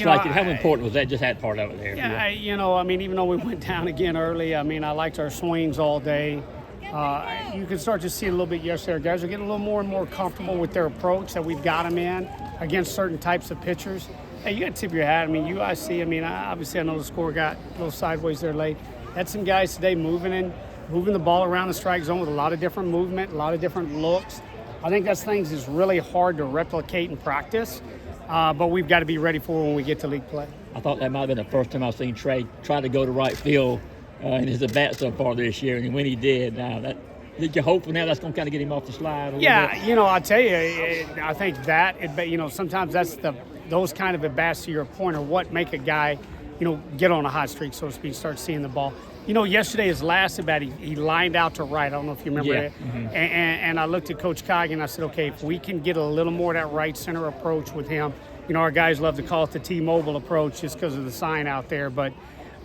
How important was that, just that part of it there? Yeah, even though we went down again early, I liked our swings all day. You can start to see a little bit yesterday. Guys are getting a little more and more comfortable with their approach that we've got them in against certain types of pitchers. Hey, you got to tip your hat. UIC, obviously I know the score got a little sideways there late. Had some guys today moving the ball around the strike zone with a lot of different movement, a lot of different looks. I think that's things that's really hard to replicate in practice. But we've got to be ready for when we get to league play. I thought that might have been the first time I've seen Trey try to go to right field in his at-bat so far this year, and when he did, did you hope for now that's going to kind of get him off the slide a little bit? I'll tell you, I think that, sometimes that's those kind of at-bats, to your point, are what make a guy, get on a hot streak, so to speak, start seeing the ball. Yesterday, his last at-bat, he lined out to right. I don't know if you remember it. Mm-hmm. And I looked at Coach Cogg and I said, okay, if we can get a little more of that right center approach with him, our guys love to call it the T-Mobile approach just because of the sign out there. But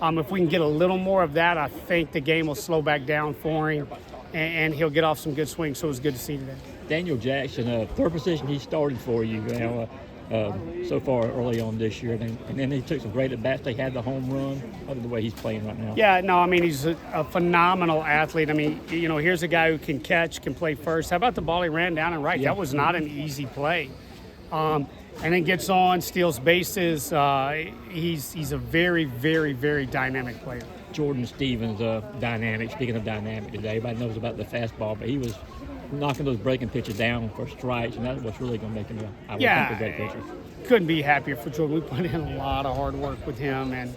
if we can get a little more of that, I think the game will slow back down for him and he'll get off some good swings. So it was good to see today. Daniel Jackson, third position he started for you, so far early on this year. And then he took some great at-bats. They had the home run. I love the way he's playing right now. Yeah, no, he's a phenomenal athlete. Here's a guy who can catch, can play first. How about the ball he ran down and right? Yeah. That was not an easy play. And then gets on, steals bases. He's a very, very, very dynamic player. Jordan Stevens, dynamic. Speaking of dynamic today, everybody knows about the fastball, but he was knocking those breaking pitches down for strikes, and that's what's really going to make him a great pitcher. Couldn't be happier for Jordan. We put in a lot of hard work with him, and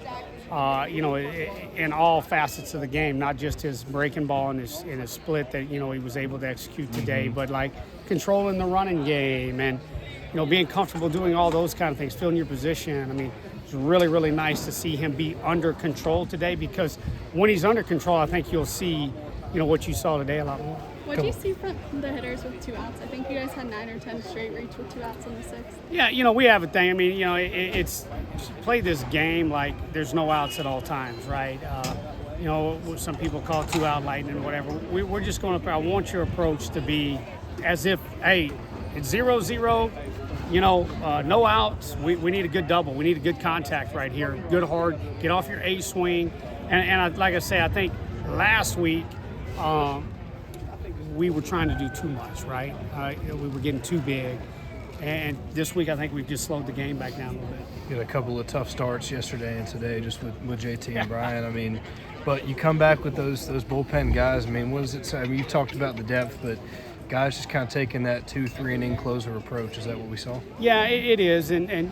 in all facets of the game, not just his breaking ball and his split that he was able to execute today, Mm-hmm. but like controlling the running game and being comfortable doing all those kind of things, filling your position. It's really, really nice to see him be under control today, because when he's under control, I think you'll see, what you saw today a lot more. What do you see from the hitters with 2 outs? I think you guys had 9 or 10 straight reach with 2 outs in the 6th. Yeah, we have a thing. It's play this game like there's no outs at all times, right? Some people call it 2-out lightning, whatever. We're just going to. I want your approach to be as if, hey, it's 0-0. No outs. We need a good double. We need a good contact right here. Good hard. Get off your A swing. And like I say, I think last week we were trying to do too much, right? We were getting too big. And this week I think we've just slowed the game back down a little bit. You had a couple of tough starts yesterday and today just with JT and Brian. But you come back with those bullpen guys. What does it say? You talked about the depth, but guys just kind of taking that 2-3 inning closer approach. Is that what we saw? Yeah, it is. And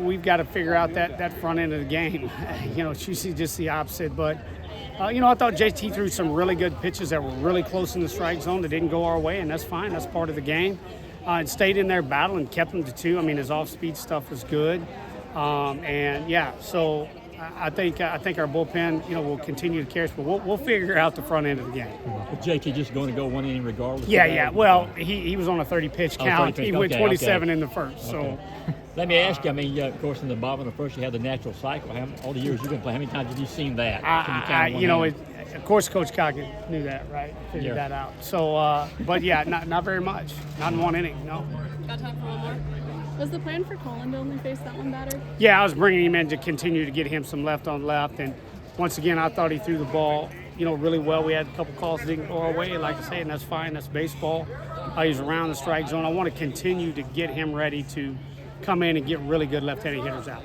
we've got to figure out that front end of the game. It's usually just the opposite. But, I thought JT threw some really good pitches that were really close in the strike zone that didn't go our way, and that's fine. That's part of the game. And stayed in there battling, kept him to 2. His off-speed stuff was good. So I think our bullpen, will continue to carry us, but we'll figure out the front end of the game. But JT just going to go 1 inning regardless? Yeah. Well, he was on a 30-pitch count. 30 pitch. He went 27 okay. in the first. Okay. So let me ask you, of course, in the bottom of the first, you had the natural cycle. All the years you've been playing, how many times have you seen that? Of course, Coach Coggin knew that, right? Figured that out. So, but yeah, not very much. Not in 1 inning, no. Got time for one more? Was the plan for Colin to only face that one batter? Yeah, I was bringing him in to continue to get him some left on left. And once again, I thought he threw the ball, really well. We had a couple calls that didn't go our way, like I say, and that's fine. That's baseball. He's around the strike zone. I want to continue to get him ready to come in and get really good left-handed hitters out.